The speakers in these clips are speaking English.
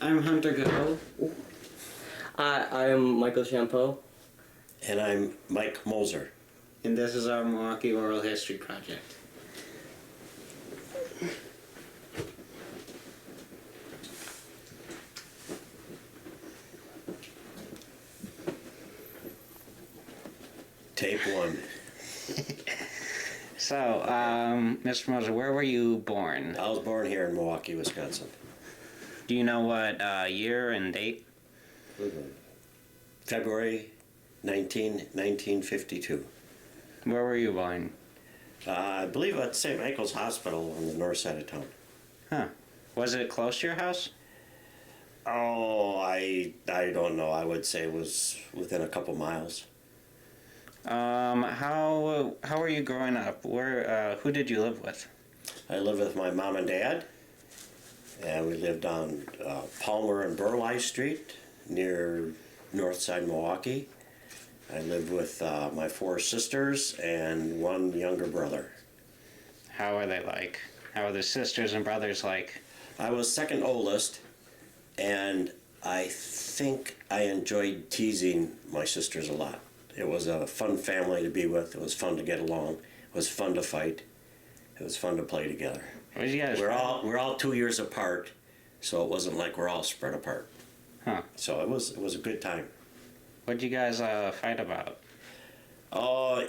I'm Hunter Go. I'm Michael Champeau. And I'm Mike Moser. And this is our Milwaukee Oral History Project. Tape 1. So, Mr. Moser, where were you born? I was born here in Milwaukee, Wisconsin. Do you know what year and date? February 1952. Where were you born? I believe at St. Michael's Hospital on the north side of town. Huh. Was it close to your house? Oh, I don't know. I would say it was within a couple miles. How were you growing up? Who did you live with? I lived with my mom and dad, and we lived on Palmer and Burleigh Street near north side Milwaukee. I lived with my 4 sisters and 1 younger brother. How are they like? How are the sisters and brothers like? I was second oldest, and I think I enjoyed teasing my sisters a lot. It was a fun family to be with. It was fun to get along. It was fun to fight. It was fun to play together. What did you guys? We're all 2 years apart, so it wasn't like we're all spread apart. Huh. So it was a good time. What did you guys fight about? Oh,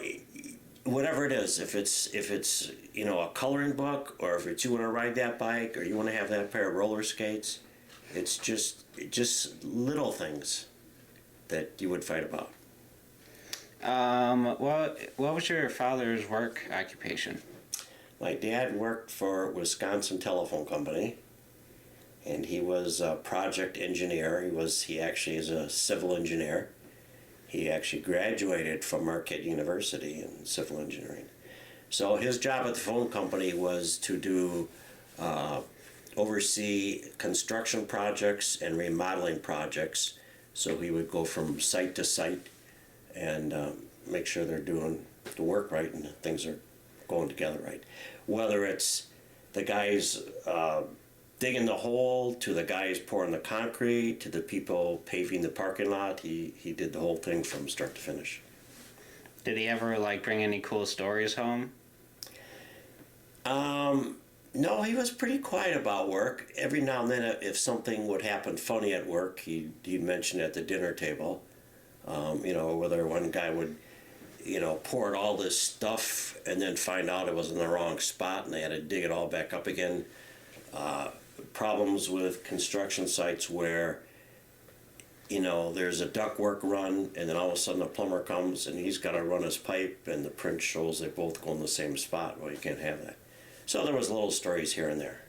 whatever it is. If it's a coloring book, or if it's you want to ride that bike, or you want to have that pair of roller skates, it's just little things that you would fight about. What was your father's work occupation? My dad worked for Wisconsin Telephone Company, and he was a project engineer. He actually is a civil engineer. He actually graduated from Marquette University in civil engineering. So his job at the phone company was to oversee construction projects and remodeling projects. So he would go from site to site and make sure they're doing the work right and things are going together right. Whether it's the guys digging the hole, to the guys pouring the concrete, to the people paving the parking lot, he did the whole thing from start to finish. Did he ever bring any cool stories home? No, he was pretty quiet about work. Every now and then, if something would happen funny at work, he'd mention it at the dinner table. Whether one guy would, pour all this stuff and then find out it was in the wrong spot and they had to dig it all back up again. Problems with construction sites where, there's a ductwork run and then all of a sudden a plumber comes and he's got to run his pipe and the print shows they both go in the same spot. Well, you can't have that. So there was little stories here and there.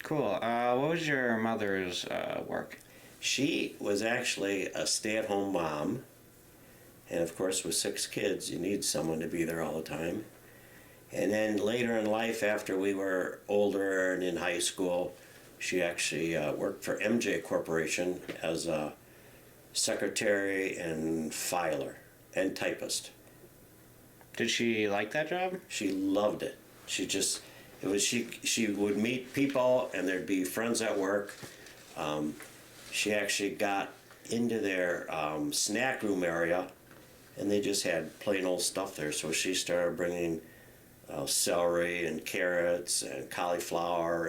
Cool. What was your mother's work? She was actually a stay-at-home mom, and of course with 6 kids you need someone to be there all the time. And then later in life, after we were older and in high school, she actually worked for MJ Corporation as a secretary and filer and typist. Did she like that job? She loved it. She would meet people and there'd be friends at work. She actually got into their snack room area, and they just had plain old stuff there. So she started bringing celery and carrots and cauliflower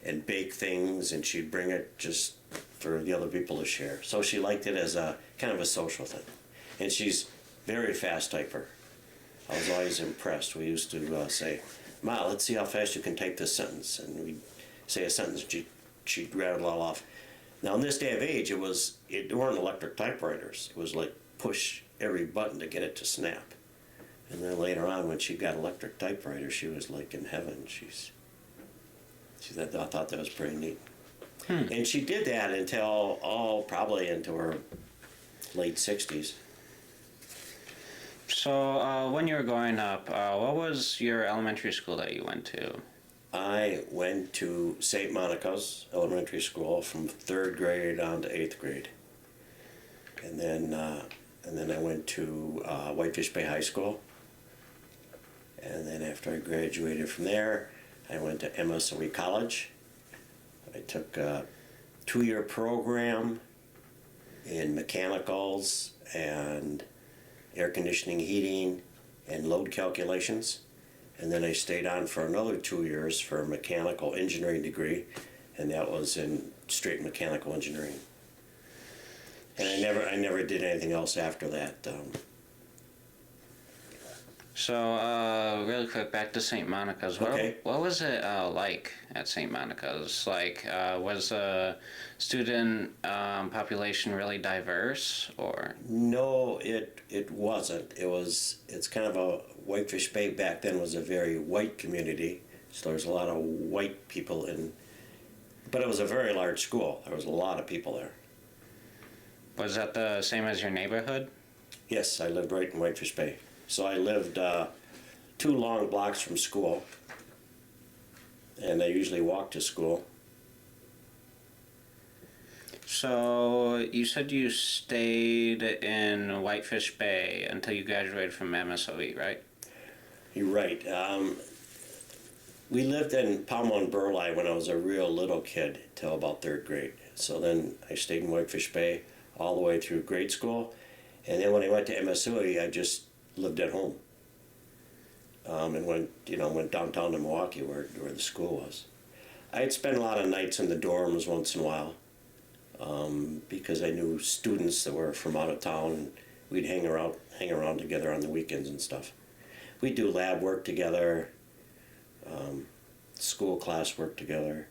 and baked things, and she'd bring it just for the other people to share. So she liked it as a kind of a social thing. And she's very fast typer. I was always impressed. We used to say, "Ma, let's see how fast you can type this sentence." And we'd say a sentence, she'd rattle it all off. Now, in this day of age, there weren't electric typewriters. It was like push every button to get it to snap. And then later on, when she got electric typewriters, she was like in heaven. She said, I thought that was pretty neat. And she did that until probably into her late 60s. So when you were growing up, what was your elementary school that you went to? I went to St. Monica's Elementary School from 3rd grade on to 8th grade. And then I went to Whitefish Bay High School. And then after I graduated from there, I went to MSOE College. I took 2-year program in mechanicals and air conditioning, heating, and load calculations. And then I stayed on for another 2 years for a mechanical engineering degree, and that was in straight mechanical engineering. And I never did anything else after that. So, really quick, back to St. Monica's. Okay. What was it like at St. Monica's? Like, was the student population really diverse, or? No, it wasn't. It's kind of a Whitefish Bay back then was a very white community, so there's a lot of white people in. But it was a very large school. There was a lot of people there. Was that the same as your neighborhood? Yes, I lived right in Whitefish Bay. So I lived 2 long blocks from school, and I usually walked to school. So, you said you stayed in Whitefish Bay until you graduated from MSOE, right? You're right. We lived in Palmo and Burleigh when I was a real little kid till about 3rd grade. So then I stayed in Whitefish Bay all the way through grade school. And then when I went to MSOE, I just lived at home. And went downtown to Milwaukee where the school was. I'd spend a lot of nights in the dorms once in a while because I knew students that were from out of town, and we'd hang around together on the weekends and stuff. We'd do lab work together, school class work together,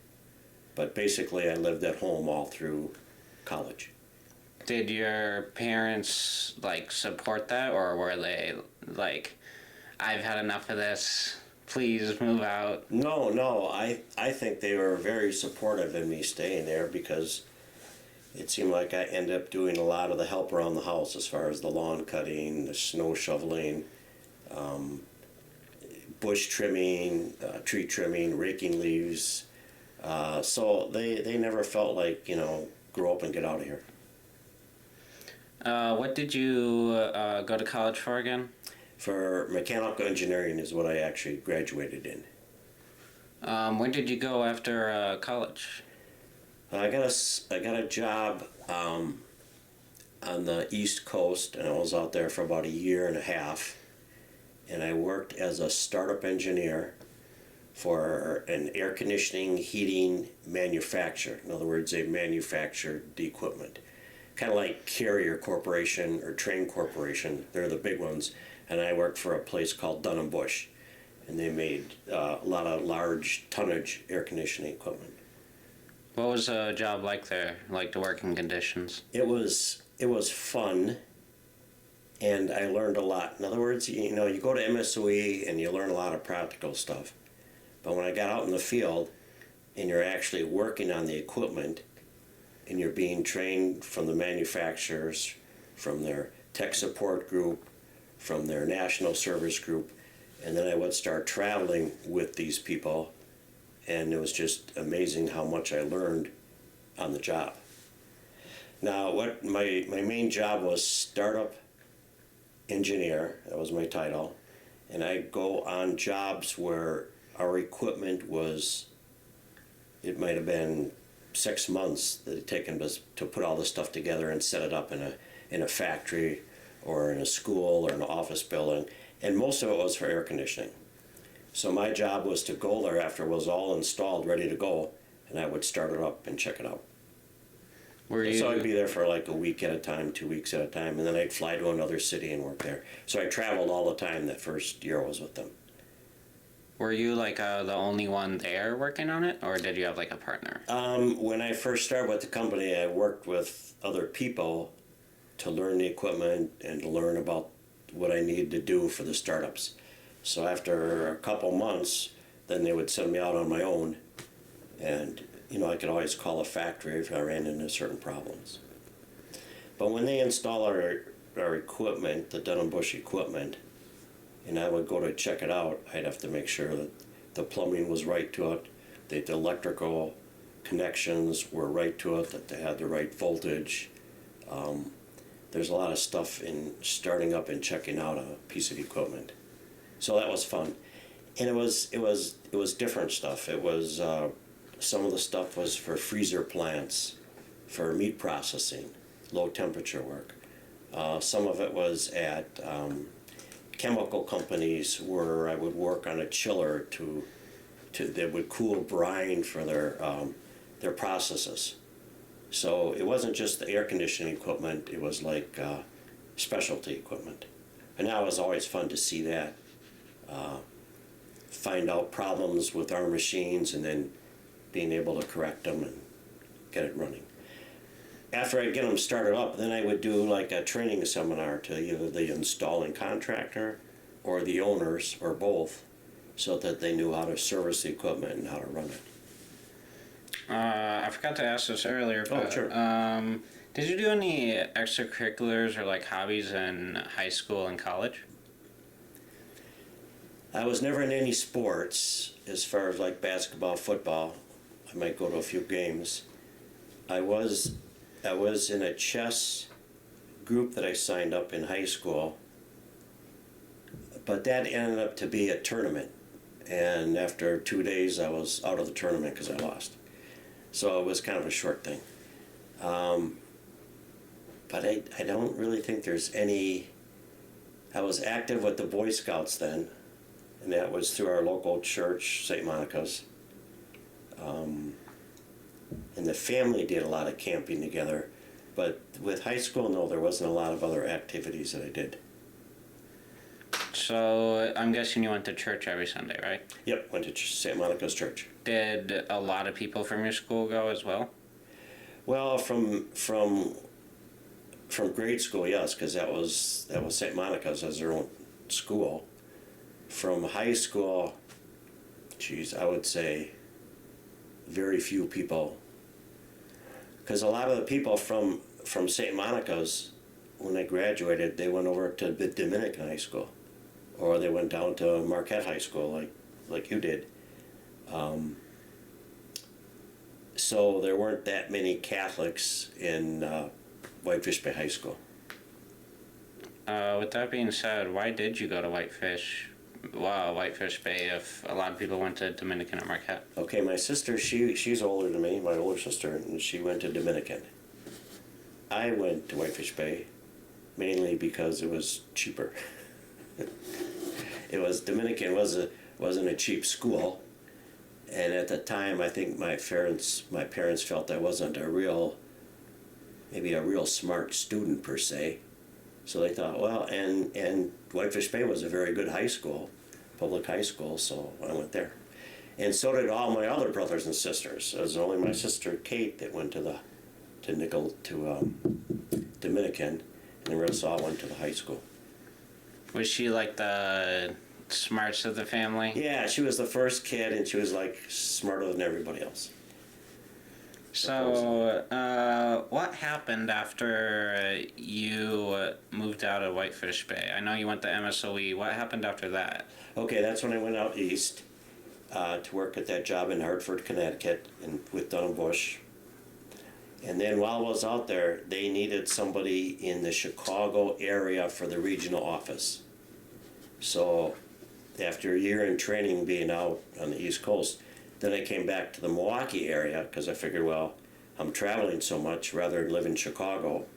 but basically I lived at home all through college. Did your parents, like, support that, or were they, like, I've had enough of this, please move out? No, I think they were very supportive in me staying there because it seemed like I ended up doing a lot of the help around the house as far as the lawn cutting, the snow shoveling, bush trimming, tree trimming, raking leaves. So they never felt like, grow up and get out of here. What did you go to college for again? For mechanical engineering is what I actually graduated in. When did you go after college? I got a job on the East Coast, and I was out there for about 1.5 years. And I worked as a startup engineer for an air conditioning heating manufacturer. In other words, they manufactured the equipment. Kind of like Carrier Corporation or Train Corporation. They're the big ones. And I worked for a place called Dun & Bush. And they made a lot of large tonnage air conditioning equipment. What was a job like there, like the working conditions? It was fun, and I learned a lot. In other words, you go to MSOE and you learn a lot of practical stuff. But when I got out in the field and you're actually working on the equipment and you're being trained from the manufacturers, from their tech support group, from their national service group, and then I would start traveling with these people, and it was just amazing how much I learned on the job. Now, what my main job was startup engineer. That was my title. And I'd go on jobs where our equipment was, it might have been 6 months that it had taken us to put all this stuff together and set it up in a factory or in a school or an office building. And most of it was for air conditioning. So my job was to go there after it was all installed, ready to go, and I would start it up and check it out. So I'd be there for like a week at a time, 2 weeks at a time, and then I'd fly to another city and work there. So I traveled all the time that first year I was with them. Were you like the only one there working on it, or did you have like a partner? When I first started with the company, I worked with other people to learn the equipment and to learn about what I needed to do for the startups. So after a couple months, then they would send me out on my own, and I could always call a factory if I ran into certain problems. But when they install our equipment, the Dun & Bush equipment, and I would go to check it out, I'd have to make sure that the plumbing was right to it, that the electrical connections were right to it, that they had the right voltage. There's a lot of stuff in starting up and checking out a piece of equipment. So that was fun. And it was different stuff. It was some of the stuff was for freezer plants, for meat processing, low temperature work. Some of it was at chemical companies where I would work on a chiller that would cool brine for their processes. So it wasn't just the air conditioning equipment, it was like specialty equipment. And that was always fun to see that. Find out problems with our machines and then being able to correct them and get it running. After I get them started up, then I would do like a training seminar to either the installing contractor or the owners or both, so that they knew how to service the equipment and how to run it. I forgot to ask this earlier, but sure. did you do any extracurriculars or like hobbies in high school and college? I was never in any sports as far as like basketball, football. I might go to a few games. I was in a chess group that I signed up in high school, but that ended up to be a tournament. And after 2 days, I was out of the tournament because I lost. So it was kind of a short thing. But I don't really think there's any. I was active with the Boy Scouts then, and that was through our local church, St. Monica's. And the family did a lot of camping together. But with high school, no, there wasn't a lot of other activities that I did. So I'm guessing you went to church every Sunday, right? Yep, went to St. Monica's Church. Did a lot of people from your school go as well? Well, from grade school, yes, because that was St. Monica's as their own school. From high school, geez, I would say very few people, because a lot of the people from St. Monica's, when they graduated, they went over to the Dominican high school, or they went down to Marquette High School, like you did. So there weren't that many Catholics in Whitefish Bay High School. With that being said, why did you go to Whitefish Bay if a lot of people went to Dominican or Marquette? Okay, my sister, she's older than me, my older sister, and she went to Dominican. I went to Whitefish Bay mainly because it was cheaper. Dominican wasn't a cheap school, and at the time I think my parents felt I wasn't maybe a real smart student per se. So they thought, well, and Whitefish Bay was a very good high school, public high school, so I went there. And so did all my other brothers and sisters. It was only my sister Kate that went to Dominican, and the rest all went to the high school. Was she like the smarts of the family? Yeah, she was the first kid, and she was like smarter than everybody else. So, what happened after you moved out of Whitefish Bay? I know you went to MSOE. What happened after that? Okay, that's when I went out east to work at that job in Hartford, Connecticut, with Dun & Bush. And then while I was out there, they needed somebody in the Chicago area for the regional office. So after a year in training being out on the East Coast, then I came back to the Milwaukee area because I figured, well, I'm traveling so much, rather than live in Chicago,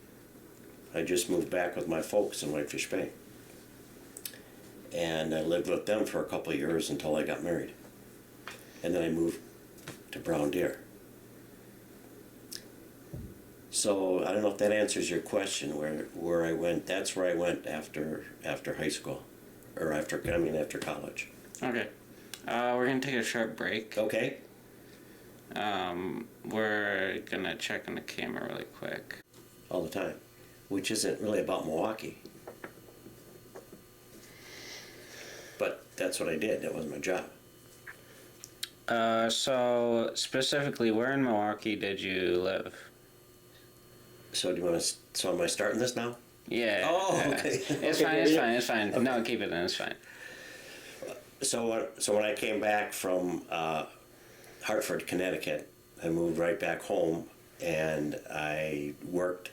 I just moved back with my folks in Whitefish Bay. And I lived with them for a couple of years until I got married. And then I moved to Brown Deer. So I don't know if that answers your question where I went. That's where I went after high school, or after college. Okay. We're going to take a short break. Okay. We're going to check on the camera really quick. All the time, which isn't really about Milwaukee. But that's what I did. That was my job. So specifically, where in Milwaukee did you live? So am I starting this now? Yeah. Oh, okay. It's fine. Okay. No, keep it in, it's fine. So when I came back from Hartford, Connecticut, I moved right back home, and I worked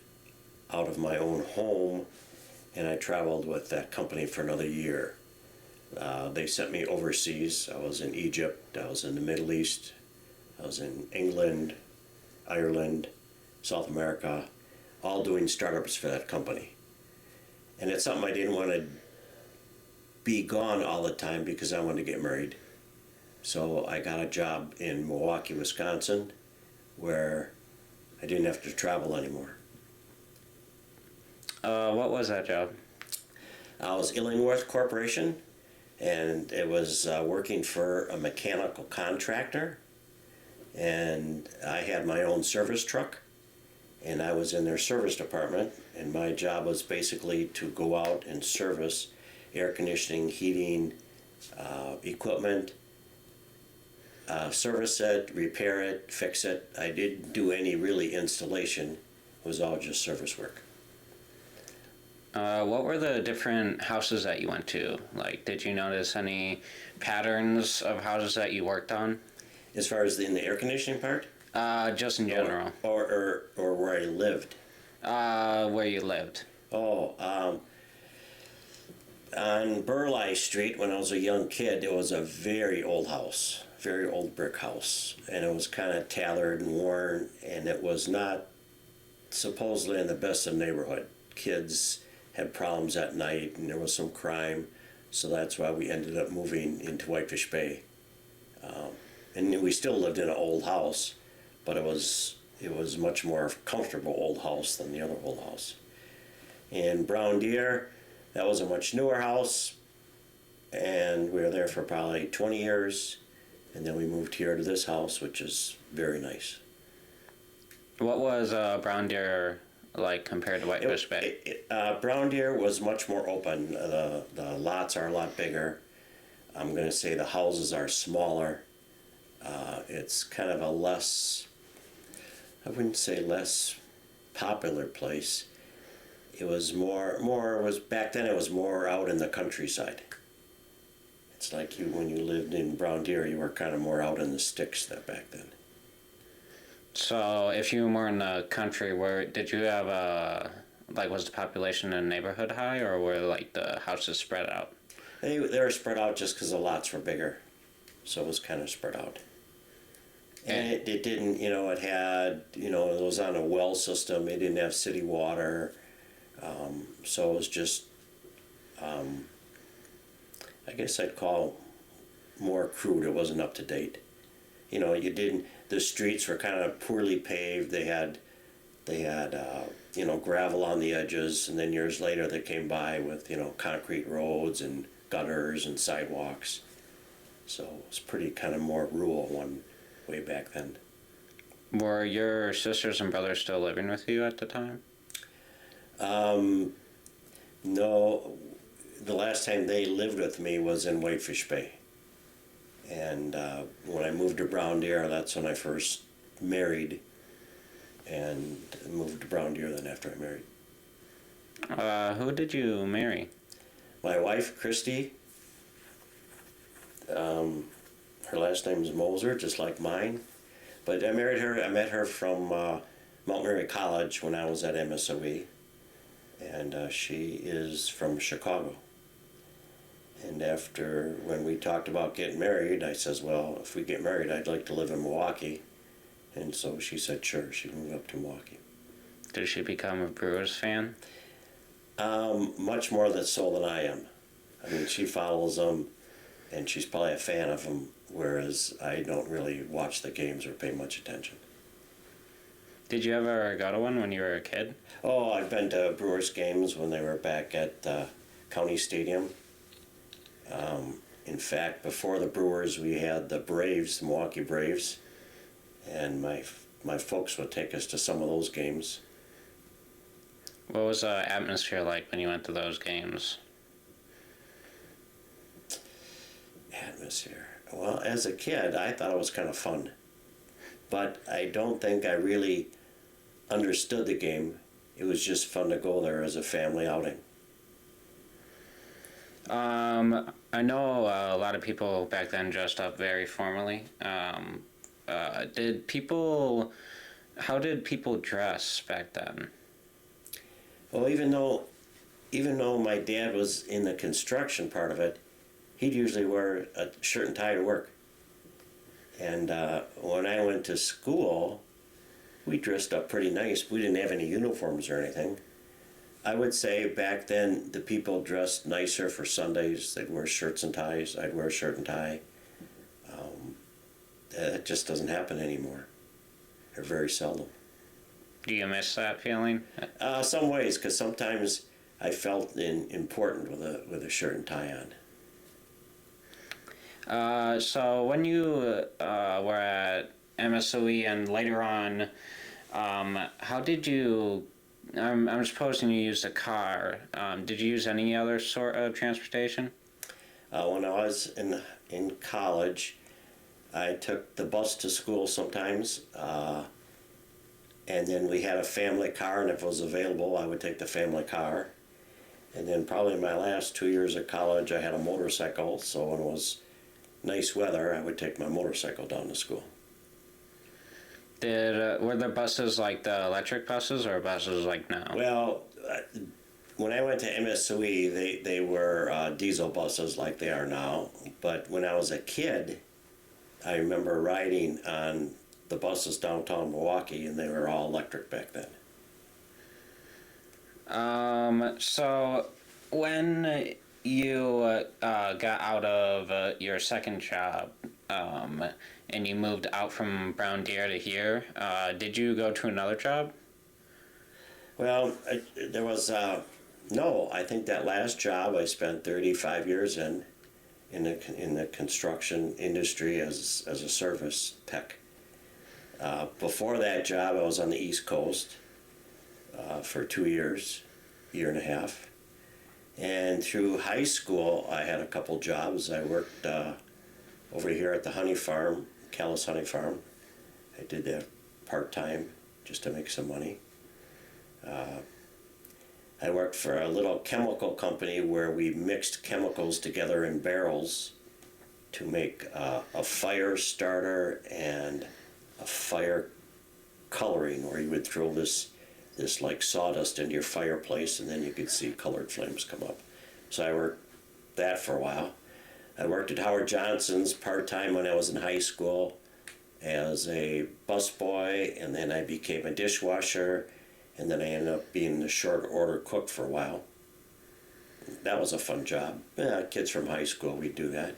out of my own home, and I traveled with that company for another year. They sent me overseas. I was in Egypt, I was in the Middle East, I was in England, Ireland, South America, all doing startups for that company. And it's something I didn't want to be gone all the time because I wanted to get married. So I got a job in Milwaukee, Wisconsin, where I didn't have to travel anymore. What was that job? I was Illingworth Corporation, and it was working for a mechanical contractor. And I had my own service truck, and I was in their service department, and my job was basically to go out and service air conditioning, heating, equipment, service it, repair it, fix it. I didn't do any really installation. It was all just service work. What were the different houses that you went to? Like, did you notice any patterns of houses that you worked on? As far as in the air conditioning part? Just in general. Or where I lived? Where you lived. Oh, on Burleigh Street, when I was a young kid, it was a very old house, very old brick house. And it was kind of tattered and worn, and it was not supposedly in the best of neighborhood. Kids had problems at night, and there was some crime, so that's why we ended up moving into Whitefish Bay. And we still lived in an old house, but it was much more comfortable old house than the other old house. In Brown Deer, that was a much newer house, and we were there for probably 20 years, and then we moved here to this house, which is very nice. What was Brown Deer like compared to Whitefish Bay? Brown Deer was much more open. The lots are a lot bigger. I'm going to say the houses are smaller. It's kind of a less, I wouldn't say less popular place. It was back then it was more out in the countryside. It's like when you lived in Brown Deer, you were kind of more out in the sticks back then. So, if you were more in the country, where did you have was the population in the neighborhood high, or were like the houses spread out? They were spread out just because the lots were bigger, so it was kind of spread out. And it didn't, it had, it was on a well system. It didn't have city water, so it was just, I guess I'd call more crude. It wasn't up to date. The streets were kind of poorly paved. They had gravel on the edges, and then years later they came by with, concrete roads and gutters and sidewalks. So it was pretty kind of more rural one way back then. Were your sisters and brothers still living with you at the time? No, the last time they lived with me was in Whitefish Bay. And when I moved to Brown Deer, that's when I first married, and moved to Brown Deer then after I married. Who did you marry? My wife, Christy. Her last name is Moser, just like mine. But I met her from Mount Mary College when I was at MSOE. And she is from Chicago. And when we talked about getting married, I says, well, if we get married, I'd like to live in Milwaukee. And so she said, sure, she'd move up to Milwaukee. Did she become a Brewers fan? Much more so than I am. I mean, she follows them, and she's probably a fan of them, whereas I don't really watch the games or pay much attention. Did you ever go to one when you were a kid? Oh, I've been to Brewers games when they were back at County Stadium. In fact, before the Brewers, we had the Braves, the Milwaukee Braves, and my folks would take us to some of those games. What was the atmosphere like when you went to those games? Atmosphere. Well, as a kid, I thought it was kind of fun, but I don't think I really understood the game. It was just fun to go there as a family outing. I know a lot of people back then dressed up very formally. How did people dress back then? Well, even though my dad was in the construction part of it, he'd usually wear a shirt and tie to work. And when I went to school, We dressed up pretty nice. We didn't have any uniforms or anything. I would say back then the people dressed nicer for Sundays. They'd wear shirts and ties. I'd wear a shirt and tie. That just doesn't happen anymore, or very seldom. Do you miss that feeling? Some ways, because sometimes I felt important with a shirt and tie on. So when you were at MSOE and later on, how did you? I'm supposing you used a car. Did you use any other sort of transportation? When I was in college, I took the bus to school sometimes, and then we had a family car, and if it was available, I would take the family car. And then probably my last 2 years of college, I had a motorcycle, so when it was nice weather, I would take my motorcycle down to school. Were there buses like the electric buses or buses like now? Well, when I went to MSOE, they were diesel buses like they are now. But when I was a kid, I remember riding on the buses downtown Milwaukee, and they were all electric back then. So when you got out of your second job, and you moved out from Brown Deer to here, did you go to another job? Well, there was no. I think that last job I spent 35 years in the construction industry as a service tech. Before that job, I was on the East Coast for 2 years, year and a half. And through high school, I had a couple jobs. I worked over here at the honey farm, Callis Honey Farm. I did that part-time just to make some money. I worked for a little chemical company where we mixed chemicals together in barrels to make a fire starter and a fire coloring, where you would throw this like sawdust into your fireplace, and then you could see colored flames come up. So I worked that for a while. I worked at Howard Johnson's part-time when I was in high school as a busboy, and then I became a dishwasher, and then I ended up being the short order cook for a while. That was a fun job. Kids from high school, we'd do that.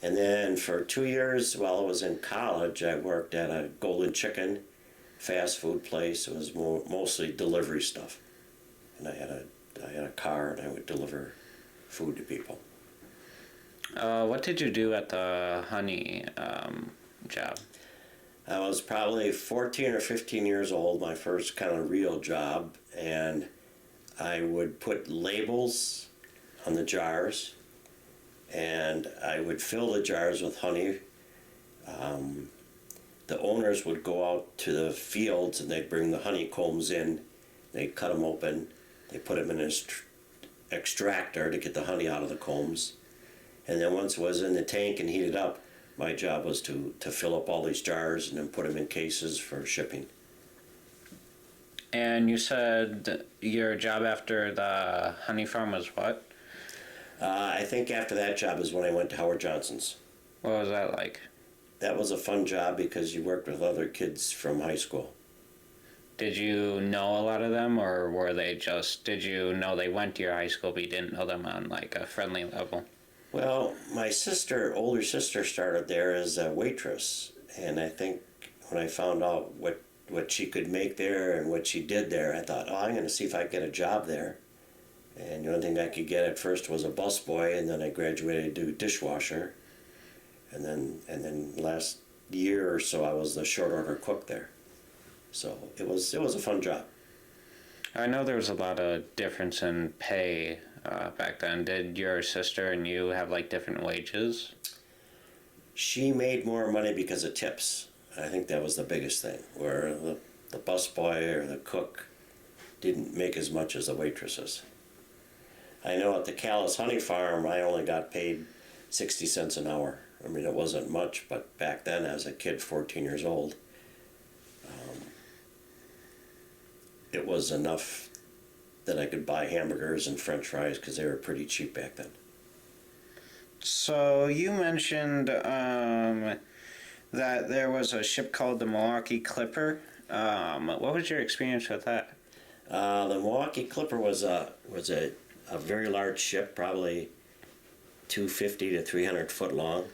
And then for 2 years while I was in college, I worked at a Golden Chicken fast food place. It was mostly delivery stuff. And I had a car, and I would deliver food to people. What did you do at the honey job? I was probably 14 or 15 years old, my first kind of real job, and I would put labels on the jars, and I would fill the jars with honey. The owners would go out to the fields, and they'd bring the honeycombs in. They'd cut them open. They put them in an extractor to get the honey out of the combs. And then once it was in the tank and heated up, my job was to fill up all these jars and then put them in cases for shipping. And you said your job after the honey farm was what? I think after that job is when I went to Howard Johnson's. What was that like? That was a fun job because you worked with other kids from high school. Did you know a lot of them, or did you know they went to your high school but you didn't know them on like a friendly level? Well, my older sister started there as a waitress, and I think when I found out what she could make there and what she did there, I thought, I'm going to see if I can get a job there. And the only thing I could get at first was a busboy, and then I graduated to dishwasher. And then last year or so, I was the short order cook there. So it was a fun job. I know there was a lot of difference in pay back then. Did your sister and you have like different wages? She made more money because of tips. I think that was the biggest thing, where the busboy or the cook didn't make as much as the waitresses. I know at the Callis Honey Farm, I only got paid 60 cents an hour. I mean, it wasn't much, but back then, as a kid, 14 years old, it was enough that I could buy hamburgers and French fries because they were pretty cheap back then. So you mentioned that there was a ship called the Milwaukee Clipper. What was your experience with that? The Milwaukee Clipper was a very large ship, probably 250 to 300 foot long,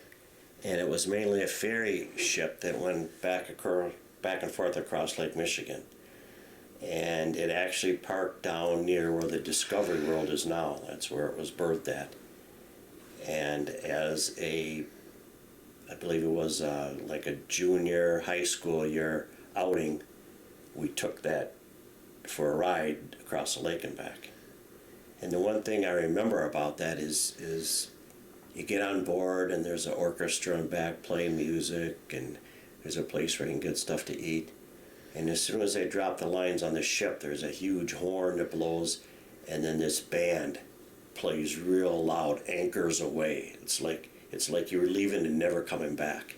and it was mainly a ferry ship that went back and forth across Lake Michigan. And it actually parked down near where the Discovery World is now. That's where it was berthed at. And as I believe it was like a junior high school year outing, we took that for a ride across the lake and back. And the one thing I remember about that is you get on board and there's an orchestra in the back playing music, and there's a place where you can get stuff to eat. And as soon as they drop the lines on the ship, there's a huge horn that blows, and then this band plays real loud, Anchors Away. It's like you were leaving and never coming back.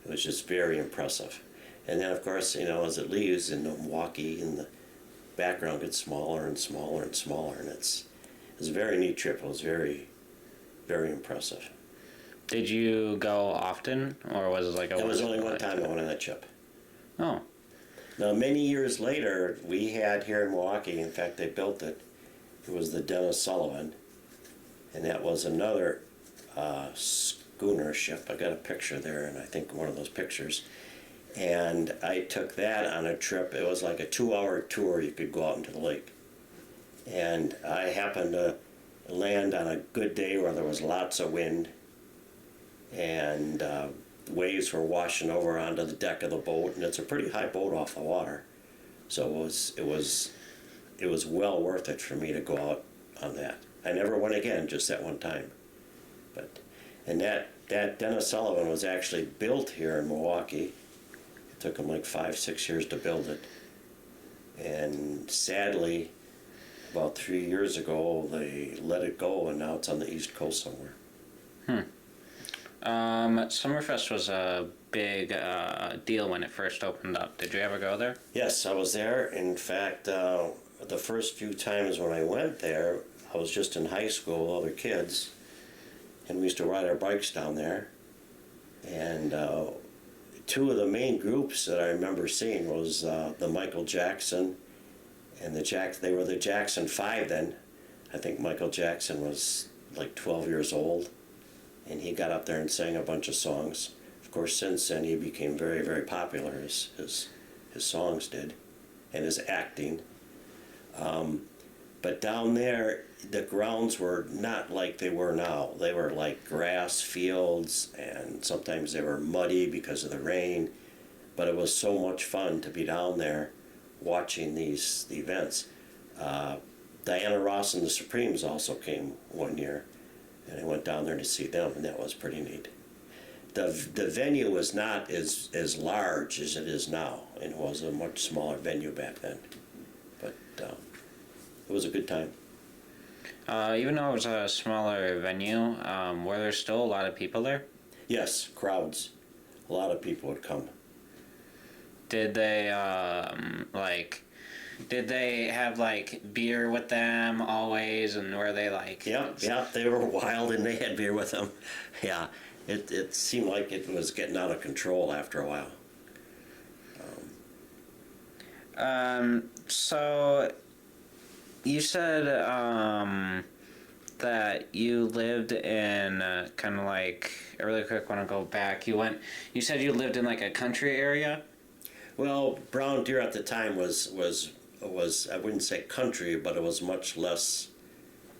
It was just very impressive. And then, of course, as it leaves in Milwaukee, and the background gets smaller and smaller and smaller, and it was a very neat trip. It was very, very impressive. Did you go often, or was it like a? It was only one time I went on that ship. Oh. Now, many years later, we had here in Milwaukee, in fact, they built it. It was the Dennis Sullivan, and that was another schooner ship. I got a picture there, and I think one of those pictures. And I took that on a trip. It was like a 2-hour tour. You could go out into the lake. And I happened to land on a good day where there was lots of wind, and waves were washing over onto the deck of the boat, and it's a pretty high boat off the water. So it was well worth it for me to go out on that. I never went again, just that one time. And that Dennis Sullivan was actually built here in Milwaukee. It took them like 5-6 years to build it. And sadly, about 3 years ago, they let it go, and now it's on the East Coast somewhere. Summerfest was a big deal when it first opened up. Did you ever go there? Yes, I was there. In fact, the first few times when I went there, I was just in high school with other kids, and we used to ride our bikes down there. And two of the main groups that I remember seeing was the Michael Jackson and they were the Jackson 5 then. I think Michael Jackson was like 12 years old, and he got up there and sang a bunch of songs. Of course, since then he became very, very popular, his songs did, and his acting. But down there, the grounds were not like they were now. They were like grass fields, and sometimes they were muddy because of the rain. But it was so much fun to be down there watching the events. Diana Ross and the Supremes also came one year, and I went down there to see them, and that was pretty neat. The venue was not as large as it is now, and it was a much smaller venue back then. But it was a good time. Even though it was a smaller venue, were there still a lot of people there? Yes, crowds. A lot of people would come. Did they did they have like beer with them always, and were they like? Yeah, they were wild and they had beer with them. Yeah, it seemed like it was getting out of control after a while. So you said that you lived in kind of like, I really quick want to go back. You said you lived in like a country area? Well, Brown Deer at the time was I wouldn't say country, but it was much less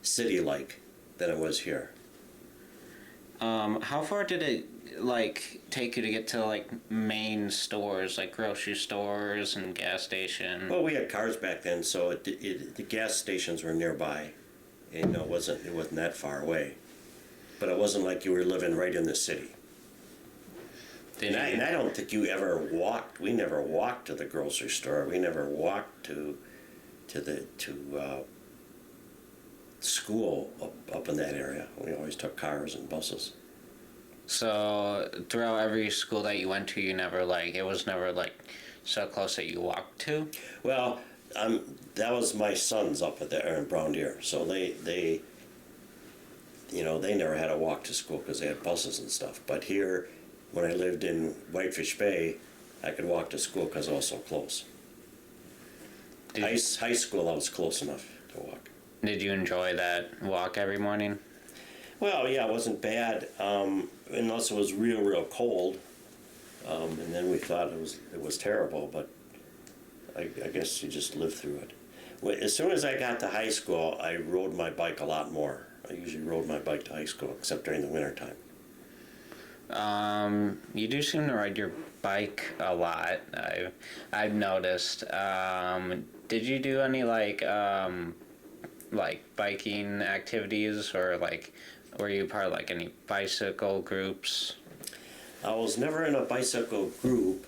city-like than it was here. How far did it like take you to get to like main stores, like grocery stores and gas station? Well, we had cars back then, so the gas stations were nearby. And, it wasn't that far away, but it wasn't like you were living right in the city. And I don't think you ever walked. We never walked to the grocery store. We never walked to school up in that area. We always took cars and buses. So throughout every school that you went to, it was never like so close that you walked to? Well, that was my sons up at there in Brown Deer. So they never had to walk to school because they had buses and stuff. But here, when I lived in Whitefish Bay, I could walk to school because I was so close. High school, I was close enough to walk. Did you enjoy that walk every morning? Well, yeah, it wasn't bad, unless it was real cold. And then we thought it was terrible, but I guess you just live through it. As soon as I got to high school, I rode my bike a lot more. I usually rode my bike to high school, except during the winter time. You do seem to ride your bike a lot. I've noticed. Did you do any like biking activities, or like were you part of like any bicycle groups? I was never in a bicycle group.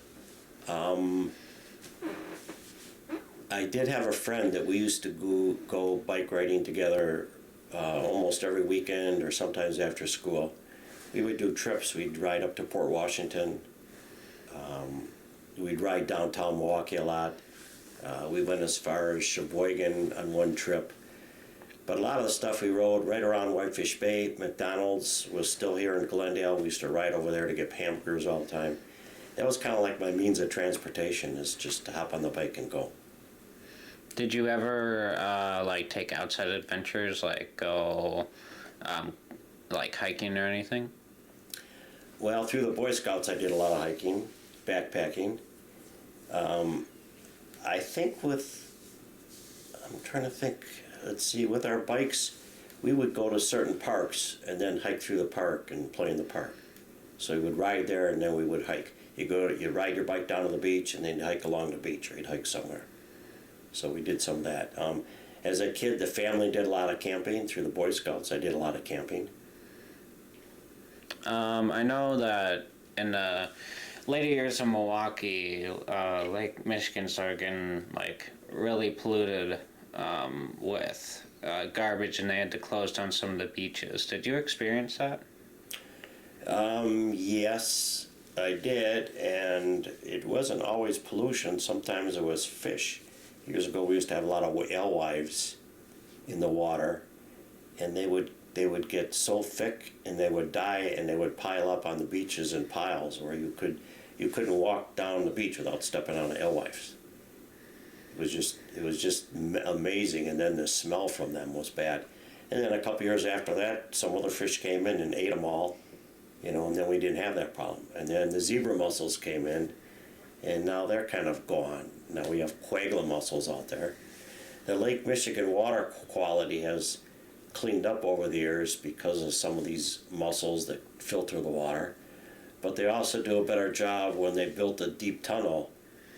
I did have a friend that we used to go bike riding together almost every weekend or sometimes after school. We would do trips. We'd ride up to Port Washington. We'd ride downtown Milwaukee a lot. We went as far as Sheboygan on one trip. But a lot of the stuff we rode right around Whitefish Bay. McDonald's was still here in Glendale. We used to ride over there to get hamburgers all the time. That was kind of like my means of transportation, is just to hop on the bike and go. Did you ever like take outside adventures, like go like hiking or anything? Well, through the Boy Scouts, I did a lot of hiking, backpacking. I think I'm trying to think, let's see, with our bikes, we would go to certain parks and then hike through the park and play in the park. So we would ride there and then we would hike. You'd ride your bike down to the beach and then you'd hike along the beach, or you'd hike somewhere. So we did some of that. As a kid, the family did a lot of camping through the Boy Scouts. I did a lot of camping. I know that in the later years of Milwaukee, Lake Michigan started getting like really polluted with garbage, and they had to close down some of the beaches. Did you experience that? Yes, I did, and it wasn't always pollution. Sometimes it was fish. Years ago, we used to have a lot of alewives in the water, and they would get so thick and they would die, and they would pile up on the beaches in piles where you couldn't walk down the beach without stepping on the alewives. It was just amazing, and then the smell from them was bad. And then a couple years after that, some other fish came in and ate them all, and then we didn't have that problem. And then the zebra mussels came in, and now they're kind of gone. Now we have quagga mussels out there. The Lake Michigan water quality has cleaned up over the years because of some of these mussels that filter the water. But they also do a better job when they built a deep tunnel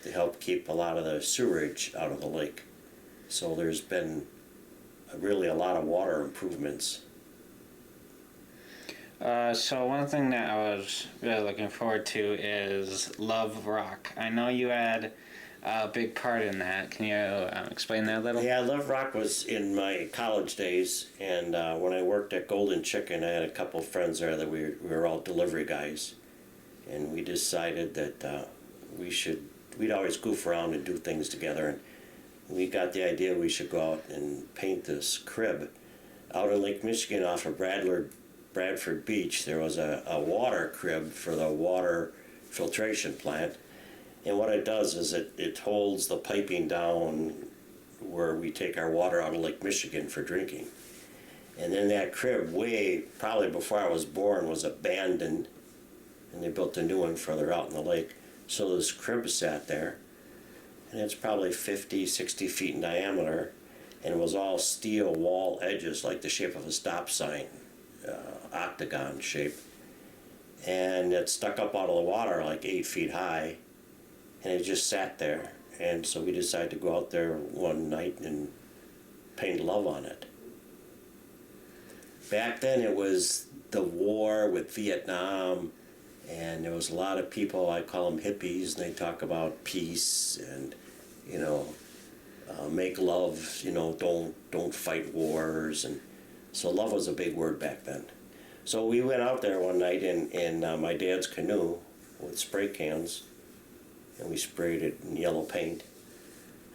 to help keep a lot of the sewerage out of the lake. So there's been really a lot of water improvements. So one thing that I was really looking forward to is Love Rock. I know you had a big part in that. Can you explain that a little? Yeah, Love Rock was in my college days, and when I worked at Golden Chicken, I had a couple of friends there that we were all delivery guys, and we decided that we'd always goof around and do things together, and we got the idea we should go out and paint this crib. Out in Lake Michigan off of Bradford Beach, there was a water crib for the water filtration plant. And what it does is it holds the piping down where we take our water out of Lake Michigan for drinking. And then that crib, probably before I was born, was abandoned, and they built a new one further out in the lake. So this crib sat there, and it's probably 50, 60 feet in diameter, and it was all steel wall edges like the shape of a stop sign, octagon shape. And it stuck up out of the water like 8 feet high, and it just sat there. And so we decided to go out there one night and paint love on it. Back then it was the war with Vietnam, and there was a lot of people, I call them hippies, and they talk about peace and, make love, don't fight wars. And so love was a big word back then. So we went out there one night in my dad's canoe with spray cans, and we sprayed it in yellow paint.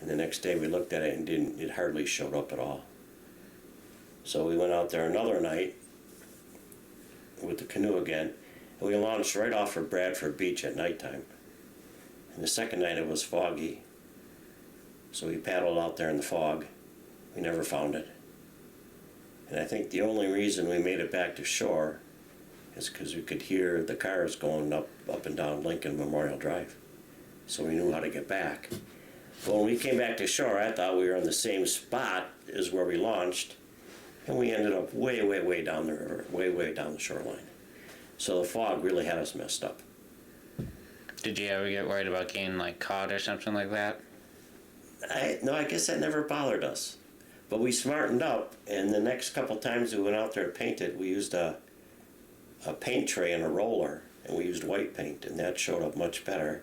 And the next day we looked at it, and it hardly showed up at all. So we went out there another night with the canoe again, And we launched right off of Bradford Beach at nighttime. And the second night it was foggy, so we paddled out there in the fog. We never found it. And I think the only reason we made it back to shore is because we could hear the cars going up and down Lincoln Memorial Drive. So we knew how to get back. But when we came back to shore, I thought we were in the same spot as where we launched, and we ended up way, way, way down the river, way, way down the shoreline. So the fog really had us messed up. Did you ever get worried about getting like caught or something like that? No, I guess that never bothered us. But we smartened up, and the next couple times we went out there to paint it, we used a paint tray and a roller, and we used white paint, and that showed up much better.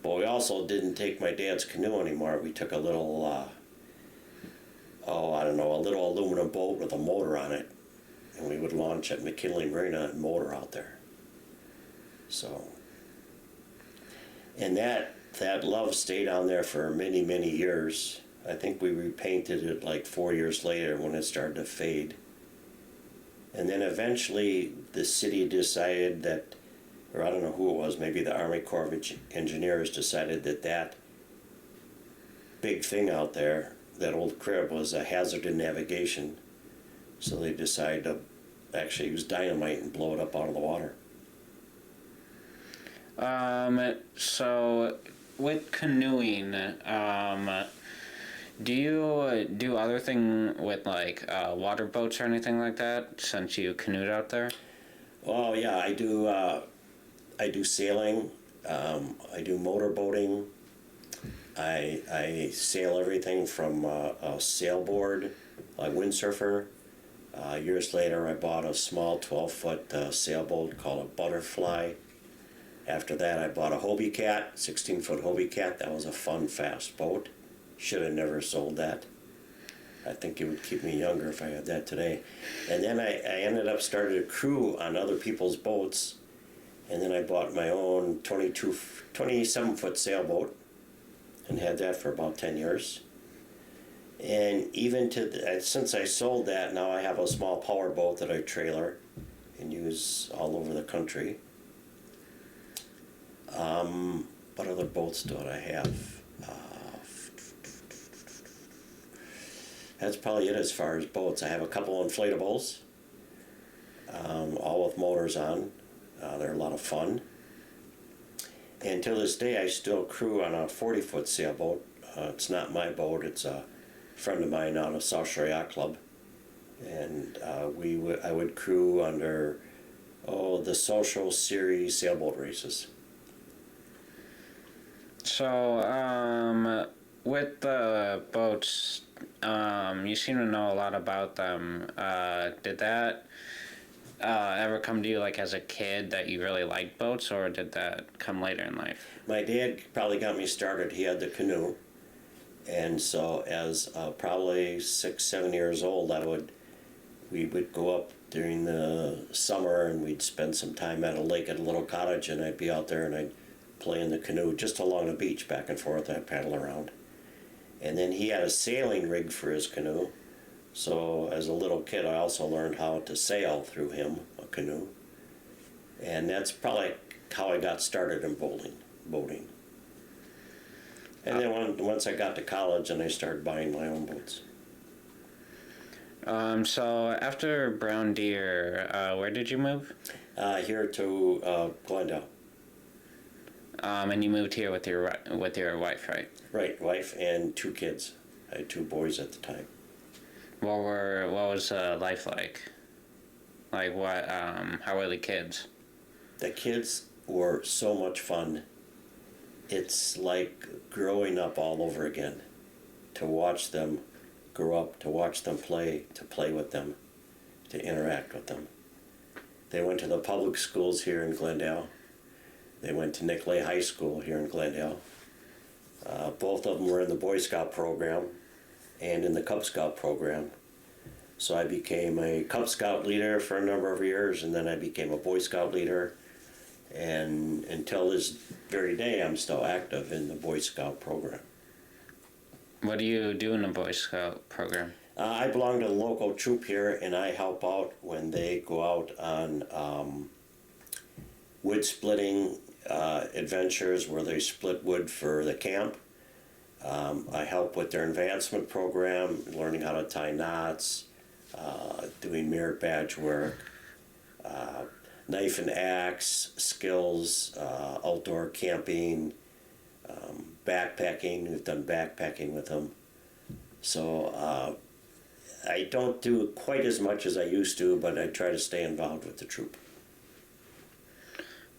But we also didn't take my dad's canoe anymore. We took a little, a little aluminum boat with a motor on it, and we would launch at McKinley Marina and motor out there. So, and that love stayed on there for many, many years. I think we repainted it like 4 years later when it started to fade. And then eventually the city decided that, or I don't know who it was, maybe the Army Corps of Engineers decided that big thing out there, that old crib, was a hazard in navigation. So they decided to actually use dynamite and blow it up out of the water. So with canoeing, do you do other thing with like water boats or anything like that since you canoed out there? Oh yeah, I do sailing. I do motorboating. I sail everything from a sailboard, a windsurfer. Years later, I bought a small 12-foot sailboat called a Butterfly. After that, I bought a Hobie Cat, 16-foot Hobie Cat. That was a fun, fast boat. Should have never sold that. I think it would keep me younger if I had that today. And then I ended up starting to crew on other people's boats. And then I bought my own 27-foot sailboat and had that for about 10 years. And even since I sold that, now I have a small power boat that I trailer and use all over the country. What other boats do I have? That's probably it as far as boats. I have a couple inflatables, all with motors on. They're a lot of fun. And to this day, I still crew on a 40-foot sailboat. It's not my boat. It's a friend of mine out of South Shore Yacht Club. And I would crew under, the Social Series sailboat races. So, with the boats, you seem to know a lot about them. Did that ever come to you like as a kid that you really liked boats, or did that come later in life? My dad probably got me started. He had the canoe. And so as probably 6, 7 years old, we would go up during the summer and we'd spend some time at a lake at a little cottage, and I'd be out there and I'd play in the canoe just along the beach, back and forth. I'd paddle around. And then he had a sailing rig for his canoe. So as a little kid, I also learned how to sail through him, a canoe. And that's probably how I got started in boating. And then once I got to college, and I started buying my own boats. So after Brown Deer, where did you move? Here to Glendale. And you moved here with your wife, right? Right, wife and 2 kids. I had 2 boys at the time. What was life like? Like what? How were the kids? The kids were so much fun. It's like growing up all over again. To watch them grow up, to watch them play, to play with them, to interact with them. They went to the public schools here in Glendale. They went to Nicolay High School here in Glendale. Both of them were in the Boy Scout program and in the Cub Scout program. So I became a Cub Scout leader for a number of years, and then I became a Boy Scout leader. And until this very day, I'm still active in the Boy Scout program. What do you do in the Boy Scout program? I belong to the local troop here, and I help out when they go out on wood splitting adventures where they split wood for the camp. I help with their advancement program, learning how to tie knots, doing merit badge work, knife and axe skills, outdoor camping, backpacking. We've done backpacking with them. So I don't do quite as much as I used to, but I try to stay involved with the troop.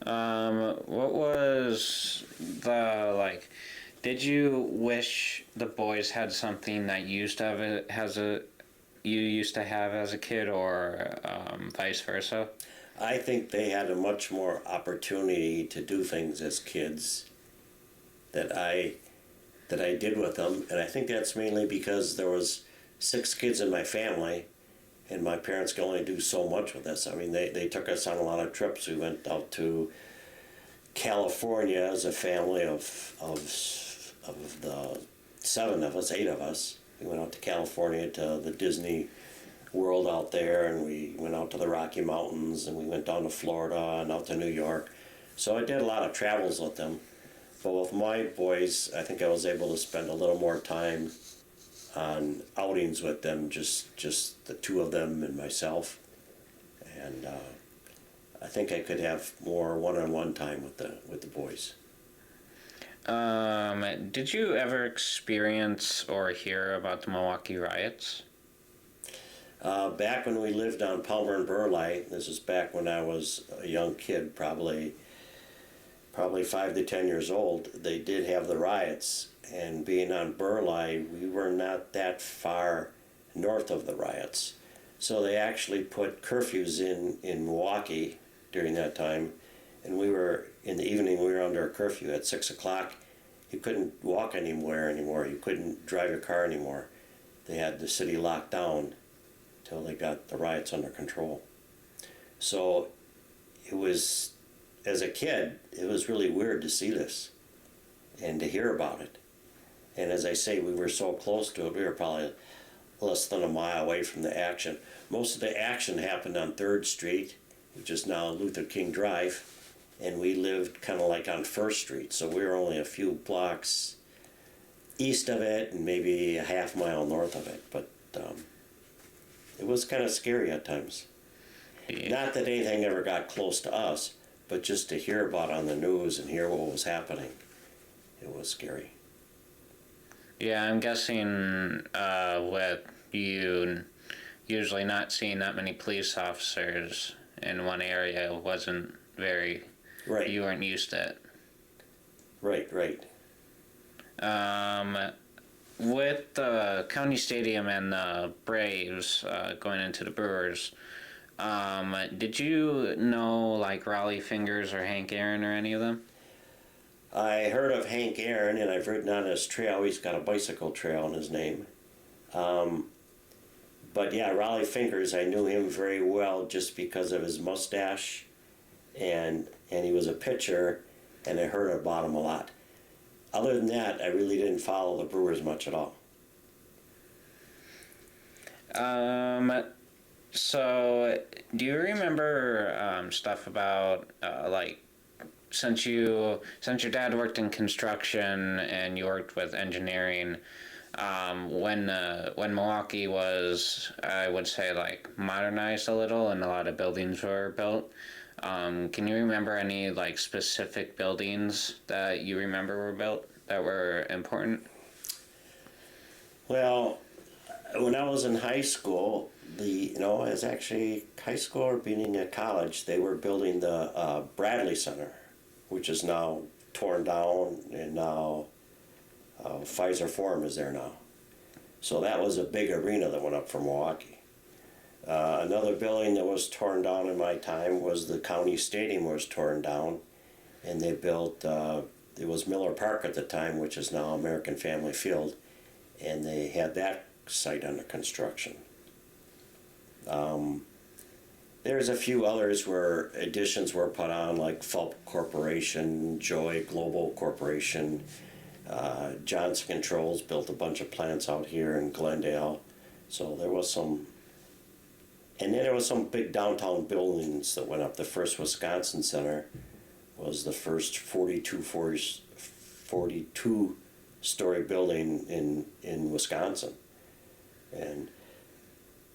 What was the, like, did you wish the boys had something that you used to have as a kid, or vice versa? I think they had a much more opportunity to do things as kids that I did with them, and I think that's mainly because there was 6 kids in my family, and my parents could only do so much with us. I mean, they took us on a lot of trips. We went out to California as a family of the 7 of us, 8 of us. We went out to California to the Disney World out there, and we went out to the Rocky Mountains, and we went down to Florida and out to New York. So I did a lot of travels with them. But with my boys, I think I was able to spend a little more time on outings with them, just the 2 of them and myself. And I think I could have more one-on-one time with the boys. Did you ever experience or hear about the Milwaukee riots? Back when we lived on Palmer and Burleigh, this is back when I was a young kid, probably 5 to 10 years old, they did have the riots. And being on Burleigh, we were not that far north of the riots. So they actually put curfews in Milwaukee during that time. And in the evening, we were under a curfew at 6 o'clock. You couldn't walk anywhere anymore. You couldn't drive your car anymore. They had the city locked down till they got the riots under control. So it was, as a kid, it was really weird to see this and to hear about it. And as I say, we were so close to it, we were probably less than a mile away from the action. Most of the action happened on 3rd Street, which is now Luther King Drive, and we lived kind of like on 1st Street, so we were only a few blocks east of it and maybe a half mile north of it. But it was kind of scary at times. Yeah. Not that anything ever got close to us, but just to hear about it on the news and hear what was happening, it was scary. Yeah, I'm guessing with you usually not seeing that many police officers in one area wasn't very... Right. You weren't used to it. Right. With the County Stadium and the Braves going into the Brewers, did you know like Raleigh Fingers or Hank Aaron or any of them? I heard of Hank Aaron, and I've ridden on his trail. He's got a bicycle trail in his name. But yeah, Raleigh Fingers, I knew him very well just because of his mustache, and he was a pitcher, and I heard about him a lot. Other than that, I really didn't follow the Brewers much at all. So, do you remember stuff about like since your dad worked in construction and you worked with engineering, when Milwaukee was, I would say, like modernized a little and a lot of buildings were built? Can you remember any like specific buildings that you remember were built that were important? Well, when I was in high school, it was actually high school or beginning at college, they were building the Bradley Center, which is now torn down, and now Pfizer Forum is there now. So that was a big arena that went up for Milwaukee. Another building that was torn down in my time was the county stadium was torn down, and they built, it was Miller Park at the time, which is now American Family Field, and they had that site under construction. There's a few others where additions were put on, like Fulp Corporation, Joy Global Corporation, Johnson Controls built a bunch of plants out here in Glendale. So there was some, and then there was some big downtown buildings that went up. The First Wisconsin Center was the first 42-story building in Wisconsin. And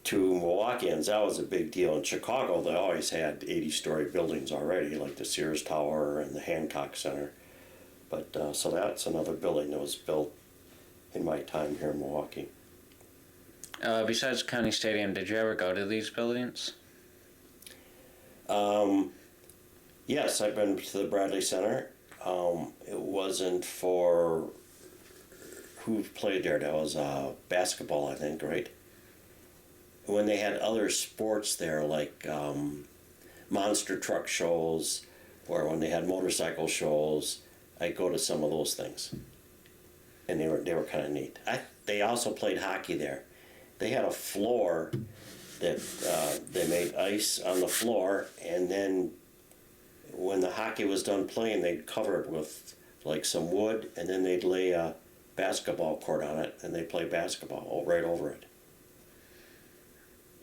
to Milwaukeeans, that was a big deal. In Chicago, they always had 80-story buildings already, like the Sears Tower and the Hancock Center. But so that's another building that was built in my time here in Milwaukee. Besides County Stadium, did you ever go to these buildings? Yes, I've been to the Bradley Center. It wasn't for who played there. That was basketball, I think, right? When they had other sports there, like monster truck shows, or when they had motorcycle shows, I'd go to some of those things, and they were kind of neat. They also played hockey there. They had a floor that they made ice on the floor, and then when the hockey was done playing, they'd cover it with like some wood, and then they'd lay a basketball court on it, and they'd play basketball right over it.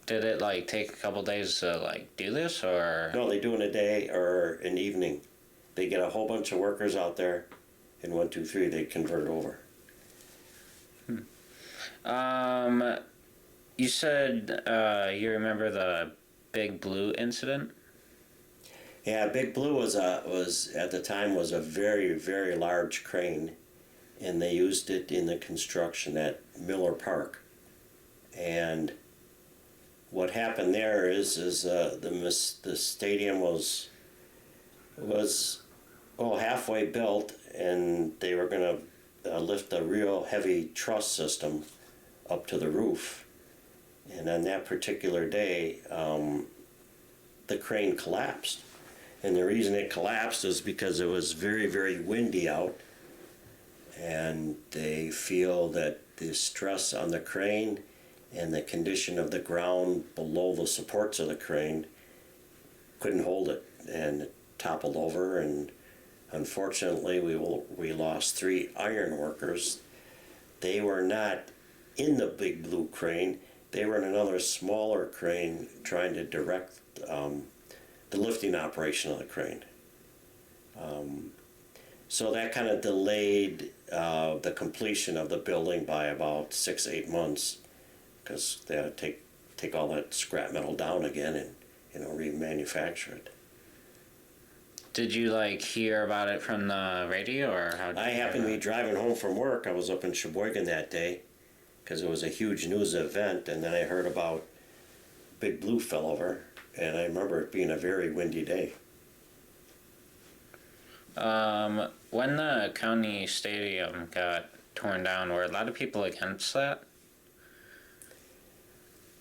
Did it like take a couple days to like do this, or? No, they do it in a day or an evening. They get a whole bunch of workers out there, and 1, 2, 3, they convert it over. You said you remember the Big Blue incident? Yeah, Big Blue was at the time was a very, very large crane, and they used it in the construction at Miller Park. And what happened there is the stadium was halfway built, and they were going to lift a real heavy truss system up to the roof. And on that particular day, the crane collapsed. And the reason it collapsed is because it was very, very windy out, and they feel that the stress on the crane and the condition of the ground below the supports of the crane couldn't hold it, and it toppled over. And unfortunately, we lost 3 iron workers. They were not in the Big Blue crane. They were in another smaller crane trying to direct the lifting operation of the crane. So that kind of delayed the completion of the building by about 6-8 months, because they had to take all that scrap metal down again and remanufacture it. Did you like hear about it from the radio, or how did I you hear happened to be about it? driving home from work. I was up in Sheboygan that day because it was a huge news event, and then I heard about Big Blue fell over, and I remember it being a very windy day. When the county stadium got torn down, were a lot of people against that?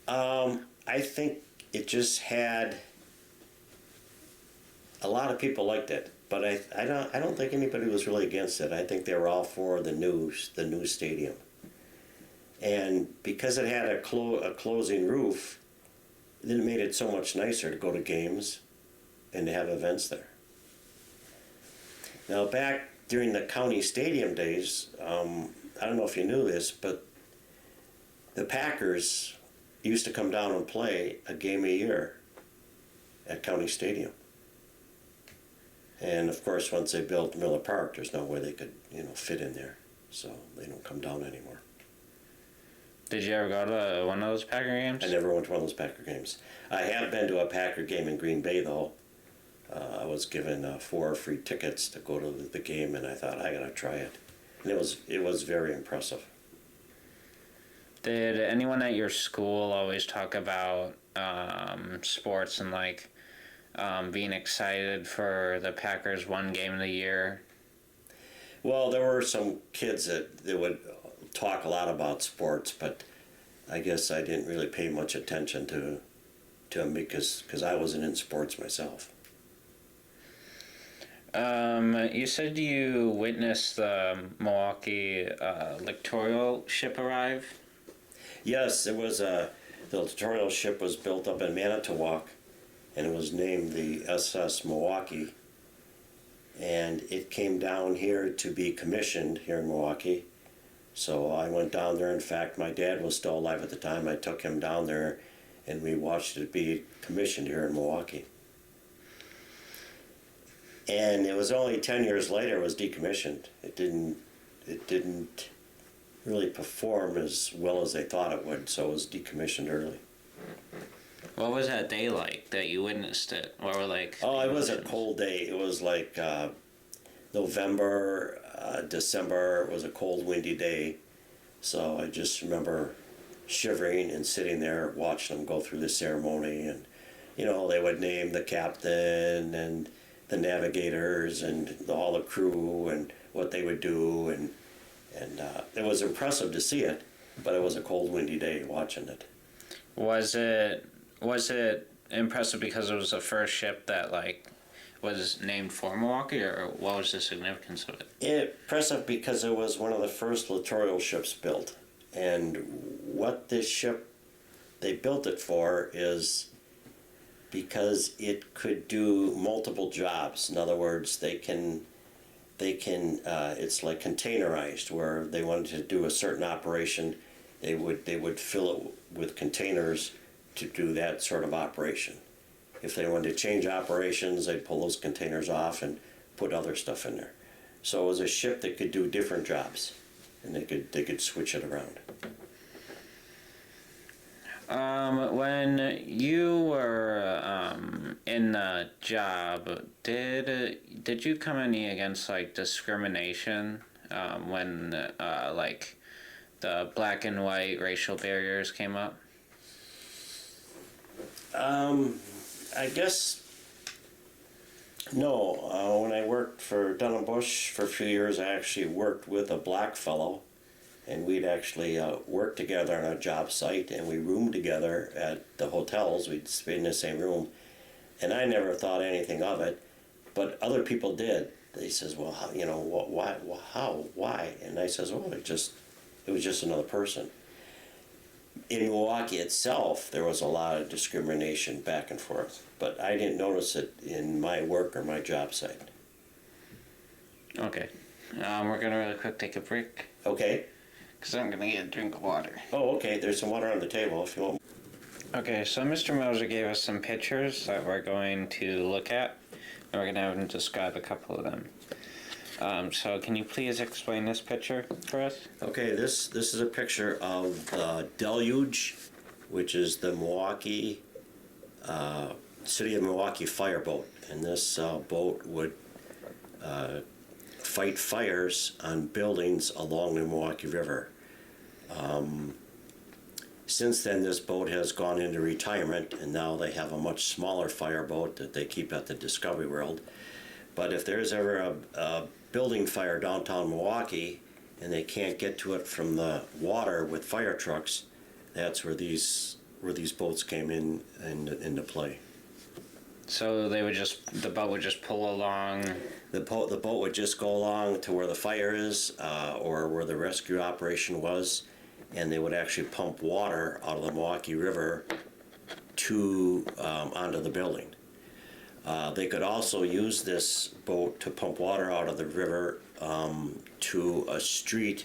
I think it just had a lot of people liked it, but I don't think anybody was really against it. I think they were all for the new stadium, and because it had a closing roof, then it made it so much nicer to go to games and to have events there. Now, back during the county stadium days, I don't know if you knew this, but the Packers used to come down and play a game a year at County Stadium. And of course, once they built Miller Park, there's no way they could, fit in there. So they don't come down anymore. Did you ever go to one of those Packer games? I never went to one of those Packer games. I have been to a Packer game in Green Bay, though. I was given 4 free tickets to go to the game, and I thought, I gotta try it. And it was very impressive. Did anyone at your school always talk about sports and like being excited for the Packers one game of the year? Well, there were some kids that would talk a lot about sports, but I guess I didn't really pay much attention to them because I wasn't in sports myself. You said you witnessed the Milwaukee Littoral Ship arrive? Yes, it was the Littoral Ship was built up in Manitowoc, and it was named the SS Milwaukee. And it came down here to be commissioned here in Milwaukee. So I went down there. In fact, my dad was still alive at the time. I took him down there, and we watched it be commissioned here in Milwaukee. And it was only 10 years later it was decommissioned. It didn't really perform as well as they thought it would, so it was decommissioned early. What was that day like that you witnessed it? What were like? Oh, the it was a emotions? cold day. It was like November, December. It was a cold, windy day. So I just remember shivering and sitting there watching them go through the ceremony. And, they would name the captain and the navigators and all the crew and what they would do. And it was impressive to see it, but it was a cold, windy day watching it. Was it impressive because it was the first ship that like was named for Milwaukee, or what was the significance of it? Impressive because it was one of the first littoral ships built. And what this ship, they built it for is because it could do multiple jobs. In other words, it's like containerized, where they wanted to do a certain operation, they would fill it with containers to do that sort of operation. If they wanted to change operations, they'd pull those containers off and put other stuff in there. So it was a ship that could do different jobs, and they could switch it around. When you were in the job, did you come any against like discrimination when like the black and white racial barriers came up? I guess no. When I worked for Dun & Bush for a few years, I actually worked with a black fellow, and we'd actually work together on a job site, and we roomed together at the hotels. We'd stay in the same room, and I never thought anything of it, but other people did. They says, "Well, how, why, how, why?" And I says, "Well, it was just another person." In Milwaukee itself, there was a lot of discrimination back and forth, but I didn't notice it in my work or my job site. Okay. We're gonna really quick take a break Okay. because I'm gonna get a drink of water. Oh, okay. There's some water on the table if you want. Okay, so Mr. Moser gave us some pictures that we're going to look at, and we're gonna have him describe a couple of them. So can you please explain this picture for us? Okay, this is a picture of the Deluge, which is the Milwaukee, city of Milwaukee fireboat, and this boat would fight fires on buildings along the Milwaukee River. Since then, this boat has gone into retirement, and now they have a much smaller fireboat that they keep at the Discovery World. But if there's ever a building fire downtown Milwaukee and they can't get to it from the water with fire trucks, that's where these boats came into play. So the boat would just pull along. The boat would just go along to where the fire is or where the rescue operation was, and they would actually pump water out of the Milwaukee River onto the building. They could also use this boat to pump water out of the river to a street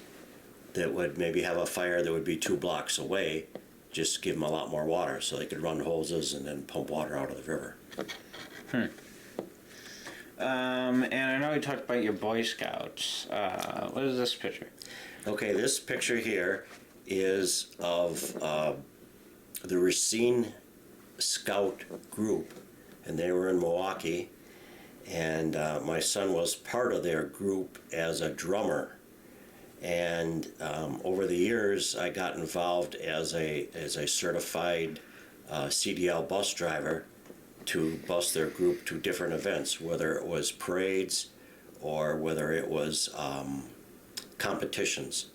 that would maybe have a fire that would be 2 blocks away, just give them a lot more water so they could run hoses and then pump water out of the river. And I know you talked about your Boy Scouts. What is this picture? Okay, this picture here is of the Racine Scout group, and they were in Milwaukee, and my son was part of their group as a drummer. And over the years, I got involved as a certified CDL bus driver to bus their group to different events, whether it was parades or whether it was competitions.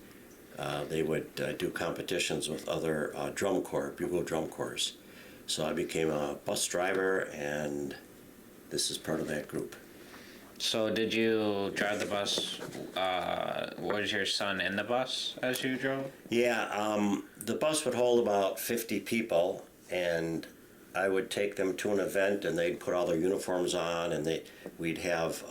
They would do competitions with other bugle drum corps. So I became a bus driver, and this is part of that group. So did you drive the bus? Was your son in the bus as you drove? Yeah, the bus would hold about 50 people, and I would take them to an event, and they'd put all their uniforms on, and we'd have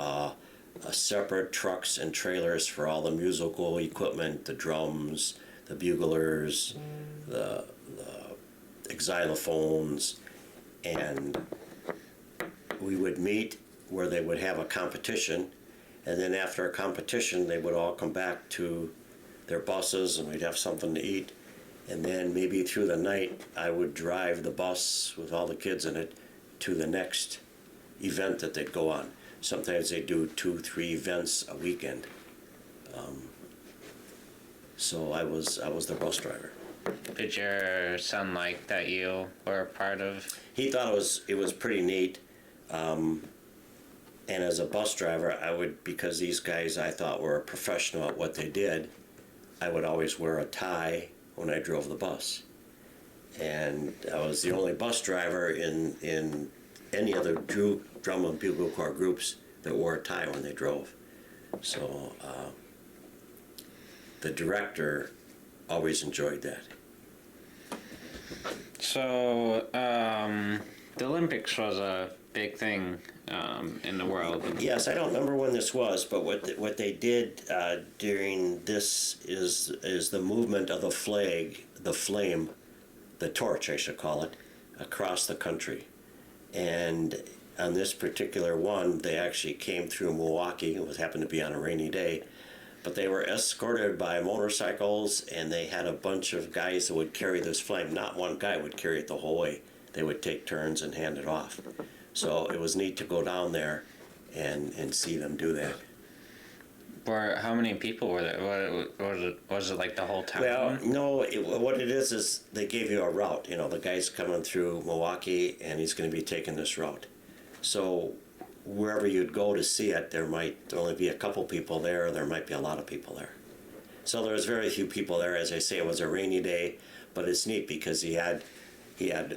separate trucks and trailers for all the musical equipment, the drums, the buglers, the xylophones, and we would meet where they would have a competition, and then after a competition, they would all come back to their buses, and we'd have something to eat. And then maybe through the night, I would drive the bus with all the kids in it to the next event that they'd go on. Sometimes they do 2-3 events a weekend. So I was the bus driver. Did your son like that you were a part of? He thought it was pretty neat. And as a bus driver, I would, because these guys I thought were professional at what they did, I would always wear a tie when I drove the bus. And I was the only bus driver in any other drum and bugle corps groups that wore a tie when they drove. So the director always enjoyed that. So, the Olympics was a big thing in the world. Yes, I don't remember when this was, but what they did during this is the movement of the flag, the flame, the torch, I should call it, across the country. And on this particular one, they actually came through Milwaukee. It happened to be on a rainy day. But they were escorted by motorcycles, and they had a bunch of guys that would carry this flame. Not one guy would carry it the whole way. They would take turns and hand it off. So it was neat to go down there and see them do that. How many people were there? Was it like the whole town? Well, no, what it is they gave you a route. You know, the guy's coming through Milwaukee, and he's going to be taking this route. So wherever you'd go to see it, there might only be a couple people there, or there might be a lot of people there. So there was very few people there. As I say, it was a rainy day, but it's neat because he had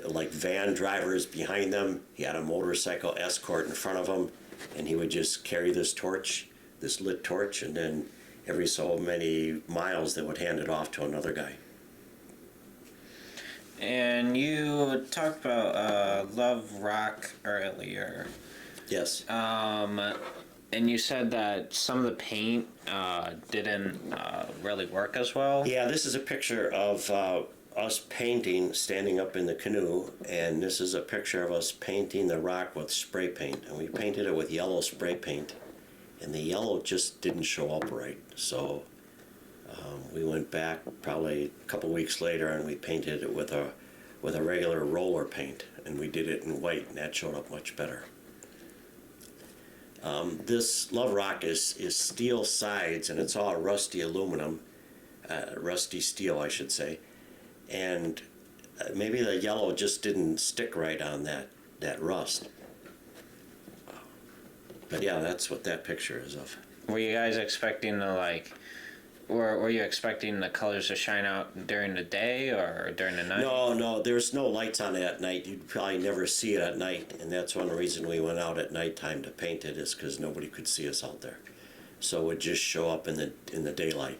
like van drivers behind them. He had a motorcycle escort in front of him, and he would just carry this torch, this lit torch, and then every so many miles they would hand it off to another guy. And you talked about Love Rock earlier. Yes. And you said that some of the paint didn't really work as well. Yeah, this is a picture of us painting, standing up in the canoe, and this is a picture of us painting the rock with spray paint. And we painted it with yellow spray paint, and the yellow just didn't show up right. So we went back probably a couple weeks later, and we painted it with a regular roller paint, and we did it in white, and that showed up much better. This Love Rock is steel sides, and it's all rusty aluminum, rusty steel, I should say. And maybe the yellow just didn't stick right on that rust. But yeah, that's what that picture is of. Were you guys expecting to were you expecting the colors to shine out during the day or during the night? No, there's no lights on it at night. You'd probably never see it at night, and that's one reason we went out at nighttime to paint it, is because nobody could see us out there. So it would just show up in the daylight.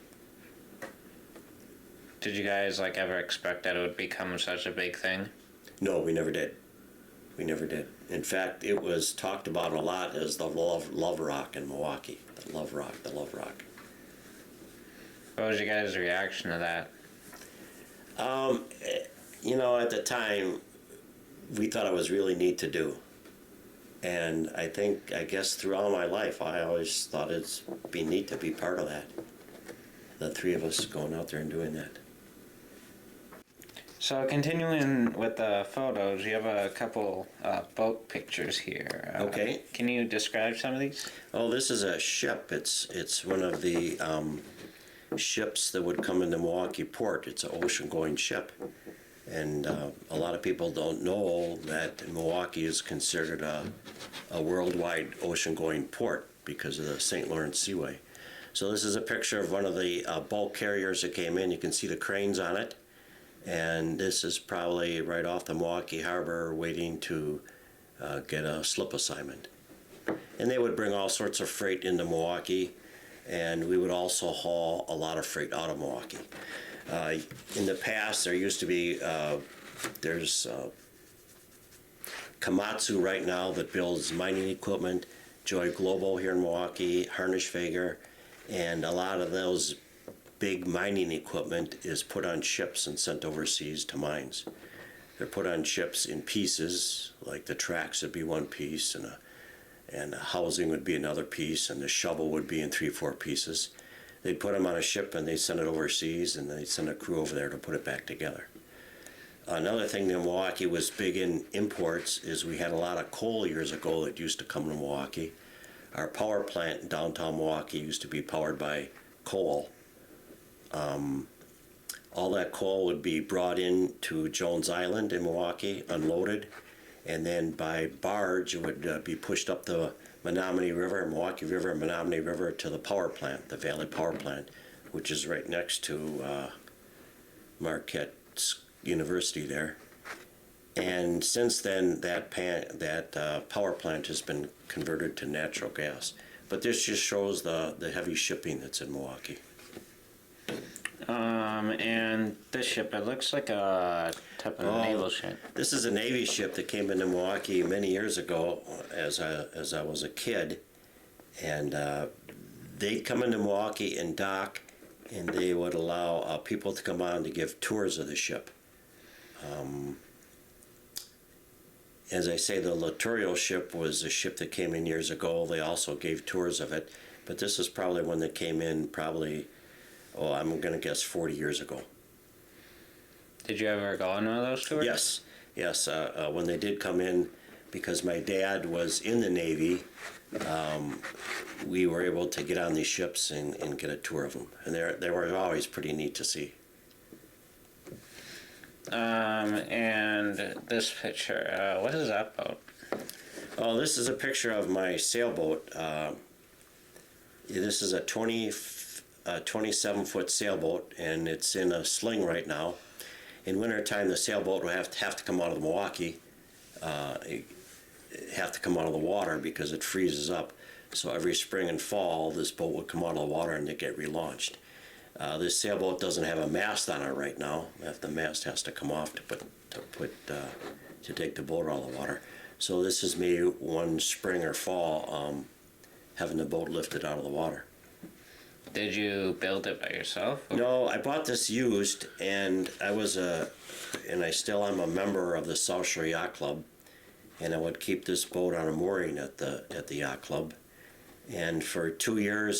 Did you guys ever expect that it would become such a big thing? No, we never did. We never did. In fact, it was talked about a lot as the Love Rock in Milwaukee. The Love Rock. What was your guys' reaction to that? At the time, we thought it was really neat to do. And I guess through all my life, I always thought it'd be neat to be part of that. The three of us going out there and doing that. So continuing with the photos, you have a couple boat pictures here. Okay. Can you describe some of these? Oh, this is a ship. It's one of the ships that would come into Milwaukee Port. It's an ocean-going ship. And a lot of people don't know that Milwaukee is considered a worldwide ocean-going port because of the St. Lawrence Seaway. So this is a picture of one of the bulk carriers that came in. You can see the cranes on it. And this is probably right off the Milwaukee Harbor waiting to get a slip assignment. And they would bring all sorts of freight into Milwaukee, and we would also haul a lot of freight out of Milwaukee. In the past, there used to be, there's Komatsu right now that builds mining equipment, Joy Global here in Milwaukee, Harnischweger, and a lot of those big mining equipment is put on ships and sent overseas to mines. They're put on ships in pieces, like the tracks would be one piece, and the housing would be another piece, and the shovel would be in 3-4 pieces. They'd put them on a ship and they'd send it overseas, and they'd send a crew over there to put it back together. Another thing that Milwaukee was big in imports is we had a lot of coal years ago that used to come to Milwaukee. Our power plant in downtown Milwaukee used to be powered by coal. All that coal would be brought in to Jones Island in Milwaukee, unloaded, and then by barge it would be pushed up the Menominee River, Milwaukee River, Menominee River to the power plant, the Valley Power Plant, which is right next to Marquette University there. And since then, that power plant has been converted to natural gas. But this just shows the heavy shipping that's in Milwaukee. And this ship, it looks like a type of naval ship. This is a Navy ship that came into Milwaukee many years ago as I was a kid. And they'd come into Milwaukee and dock, and they would allow people to come on to give tours of the ship. As I say, the Littorio ship was a ship that came in years ago. They also gave tours of it. But this is probably one that came in probably, I'm going to guess 40 years ago. Did you ever go on one of those tours? Yes. When they did come in, because my dad was in the Navy, we were able to get on these ships and get a tour of them. And they were always pretty neat to see. And this picture, what is that boat? Oh, this is a picture of my sailboat. This is a 27-foot sailboat, and it's in a sling right now. In wintertime, the sailboat will have to come out of the Milwaukee, have to come out of the water because it freezes up. So every spring and fall, this boat would come out of the water and they get relaunched. This sailboat doesn't have a mast on it right now. The mast has to come off to take the boat out of the water. So this is me one spring or fall having the boat lifted out of the water. Did you build it by yourself? Or? No, I bought this used, and I still am a member of the South Shore Yacht Club, and I would keep this boat on a mooring at the yacht club. And for 2 years